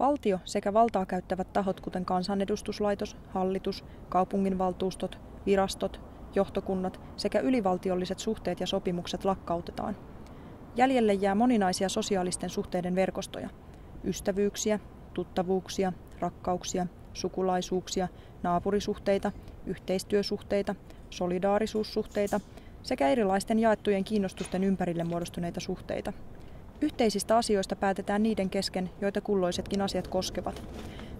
Valtio sekä valtaa käyttävät tahot, kuten kansanedustuslaitos, hallitus, kaupunginvaltuustot, virastot, johtokunnat sekä ylivaltiolliset suhteet ja sopimukset lakkautetaan. Jäljelle jää moninaisia sosiaalisten suhteiden verkostoja, ystävyyksiä, tuttavuuksia, rakkauksia, sukulaisuuksia, naapurisuhteita, yhteistyösuhteita, solidaarisuussuhteita sekä erilaisten jaettujen kiinnostusten ympärille muodostuneita suhteita. Yhteisistä asioista päätetään niiden kesken, joita kulloisetkin asiat koskevat.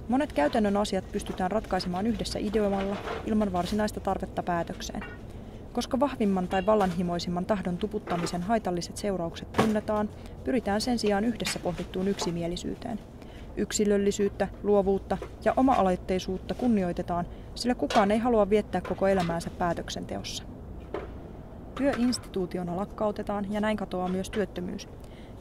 Monet käytännön asiat pystytään ratkaisemaan yhdessä ideoimalla ilman varsinaista tarvetta päätökseen. Koska vahvimman tai vallanhimoisimman tahdon tuputtamisen haitalliset seuraukset tunnetaan, pyritään sen sijaan yhdessä pohdittuun yksimielisyyteen. Yksilöllisyyttä, luovuutta ja oma-aloitteisuutta kunnioitetaan, sillä kukaan ei halua viettää koko elämäänsä päätöksenteossa. Työ instituutiona lakkautetaan ja näin katoaa myös työttömyys.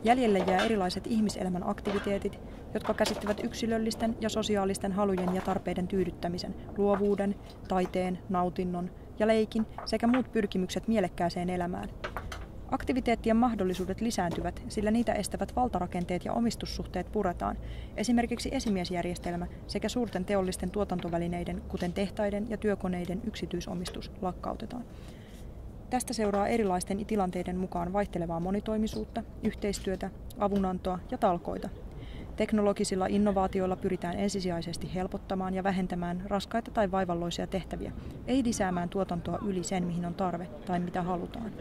Jäljelle jää erilaiset ihmiselämän aktiviteetit, jotka käsittävät yksilöllisten ja sosiaalisten halujen ja tarpeiden tyydyttämisen, luovuuden, taiteen, nautinnon ja leikin sekä muut pyrkimykset mielekkääseen elämään. Aktiviteettien mahdollisuudet lisääntyvät, sillä niitä estävät valtarakenteet ja omistussuhteet puretaan, esimerkiksi esimiesjärjestelmä sekä suurten teollisten tuotantovälineiden, kuten tehtaiden ja työkoneiden yksityisomistus lakkautetaan. Tästä seuraa erilaisten tilanteiden mukaan vaihtelevaa monitoimisuutta, yhteistyötä, avunantoa ja talkoita. Teknologisilla innovaatioilla pyritään ensisijaisesti helpottamaan ja vähentämään raskaita tai vaivalloisia tehtäviä, ei lisäämään tuotantoa yli sen, mihin on tarve tai mitä halutaan.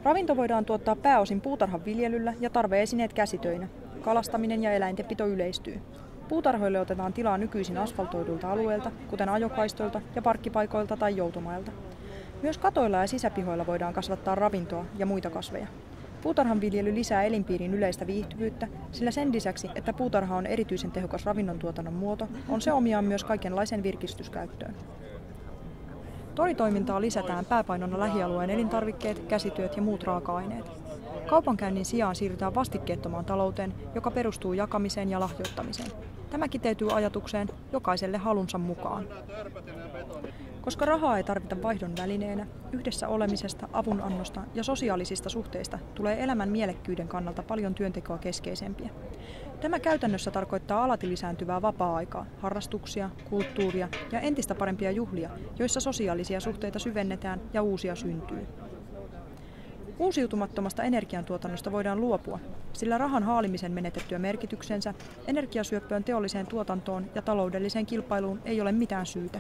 Ravinto voidaan tuottaa pääosin puutarhan viljelyllä ja tarve-esineet käsitöinä. Kalastaminen ja eläintenpito yleistyy. Puutarhoille otetaan tilaa nykyisin asfaltoidulta alueilta, kuten ajokaistoilta ja parkkipaikoilta tai joutomailta. Myös katoilla ja sisäpihoilla voidaan kasvattaa ravintoa ja muita kasveja. Puutarhan viljely lisää elinpiirin yleistä viihtyvyyttä, sillä sen lisäksi, että puutarha on erityisen tehokas ravinnontuotannon muoto, on se omiaan myös kaikenlaisen virkistyskäyttöön. Toritoimintaa lisätään pääpainona lähialueen elintarvikkeet, käsityöt ja muut raaka-aineet. Kaupankäynnin sijaan siirrytään vastikkeettomaan talouteen, joka perustuu jakamiseen ja lahjoittamiseen. Tämä kiteytyy ajatukseen jokaiselle halunsa mukaan. Koska rahaa ei tarvita vaihdon välineenä, yhdessä olemisesta, avunannosta ja sosiaalisista suhteista tulee elämän mielekkyyden kannalta paljon työntekoa keskeisempiä. Tämä käytännössä tarkoittaa alati lisääntyvää vapaa-aikaa, harrastuksia, kulttuuria ja entistä parempia juhlia, joissa sosiaalisia suhteita syvennetään ja uusia syntyy. Uusiutumattomasta energiantuotannosta voidaan luopua, sillä rahan haalimisen menetettyä merkityksensä, energiasyöppöön teolliseen tuotantoon ja taloudelliseen kilpailuun ei ole mitään syytä.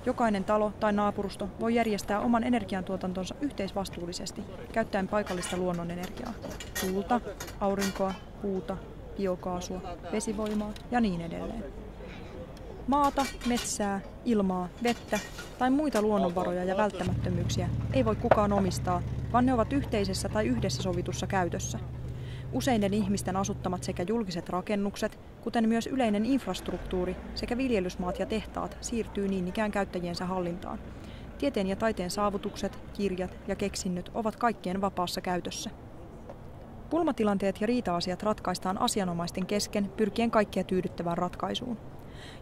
Jokainen talo tai naapurusto voi järjestää oman energiantuotantonsa yhteisvastuullisesti, käyttäen paikallista luonnonenergiaa, tuulta, aurinkoa, puuta, biokaasua, vesivoimaa ja niin edelleen. Maata, metsää, ilmaa, vettä tai muita luonnonvaroja ja välttämättömyyksiä ei voi kukaan omistaa, vaan ne ovat yhteisessä tai yhdessä sovitussa käytössä. Useiden ihmisten asuttamat sekä julkiset rakennukset, kuten myös yleinen infrastruktuuri sekä viljelysmaat ja tehtaat siirtyy niin ikään käyttäjiensä hallintaan. Tieteen ja taiteen saavutukset, kirjat ja keksinnöt ovat kaikkien vapaassa käytössä. Pulmatilanteet ja riita-asiat ratkaistaan asianomaisten kesken pyrkien kaikkia tyydyttävään ratkaisuun.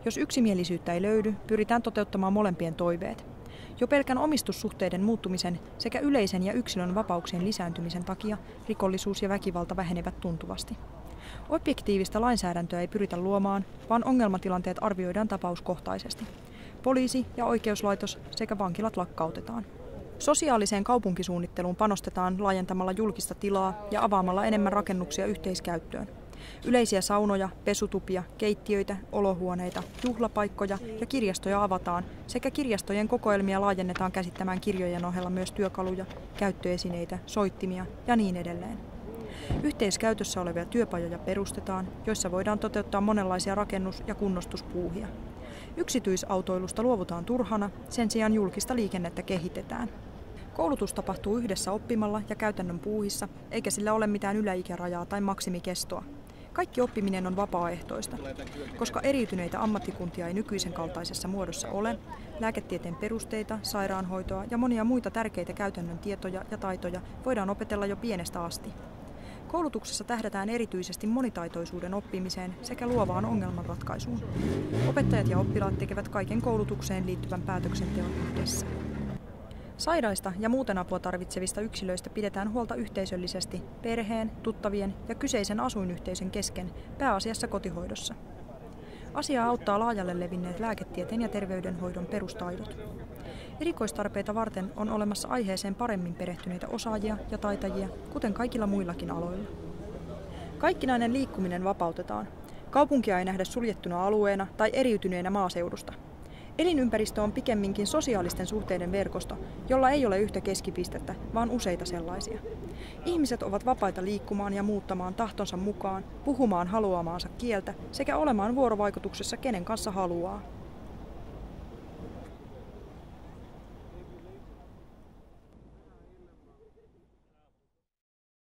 Jos yksimielisyyttä ei löydy, pyritään toteuttamaan molempien toiveet. Jo pelkän omistussuhteiden muuttumisen sekä yleisen ja yksilön vapauksien lisääntymisen takia rikollisuus ja väkivalta vähenevät tuntuvasti. Objektiivista lainsäädäntöä ei pyritä luomaan, vaan ongelmatilanteet arvioidaan tapauskohtaisesti. Poliisi ja oikeuslaitos sekä vankilat lakkautetaan. Sosiaaliseen kaupunkisuunnitteluun panostetaan laajentamalla julkista tilaa ja avaamalla enemmän rakennuksia yhteiskäyttöön. Yleisiä saunoja, pesutupia, keittiöitä, olohuoneita, juhlapaikkoja ja kirjastoja avataan sekä kirjastojen kokoelmia laajennetaan käsittämään kirjojen ohella myös työkaluja, käyttöesineitä, soittimia ja niin edelleen. Yhteiskäytössä olevia työpajoja perustetaan, joissa voidaan toteuttaa monenlaisia rakennus- ja kunnostuspuuhia. Yksityisautoilusta luovutaan turhana, sen sijaan julkista liikennettä kehitetään. Koulutus tapahtuu yhdessä oppimalla ja käytännön puuhissa, eikä sillä ole mitään yläikärajaa tai maksimikestoa. Kaikki oppiminen on vapaaehtoista. Koska eriytyneitä ammattikuntia ei nykyisen kaltaisessa muodossa ole, lääketieteen perusteita, sairaanhoitoa ja monia muita tärkeitä käytännön tietoja ja taitoja voidaan opetella jo pienestä asti. Koulutuksessa tähdätään erityisesti monitaitoisuuden oppimiseen sekä luovaan ongelmanratkaisuun. Opettajat ja oppilaat tekevät kaiken koulutukseen liittyvän päätöksenteon yhdessä. Sairaista ja muuten apua tarvitsevista yksilöistä pidetään huolta yhteisöllisesti perheen, tuttavien ja kyseisen asuinyhteisön kesken, pääasiassa kotihoidossa. Asiaa auttaa laajalle levinneet lääketieteen ja terveydenhoidon perustaidot. Erikoistarpeita varten on olemassa aiheeseen paremmin perehtyneitä osaajia ja taitajia, kuten kaikilla muillakin aloilla. Kaikkinainen liikkuminen vapautetaan. Kaupunkia ei nähdä suljettuna alueena tai eriytyneenä maaseudusta. Elinympäristö on pikemminkin sosiaalisten suhteiden verkosto, jolla ei ole yhtä keskipistettä, vaan useita sellaisia. Ihmiset ovat vapaita liikkumaan ja muuttamaan tahtonsa mukaan, puhumaan haluamaansa kieltä sekä olemaan vuorovaikutuksessa kenen kanssa haluaa.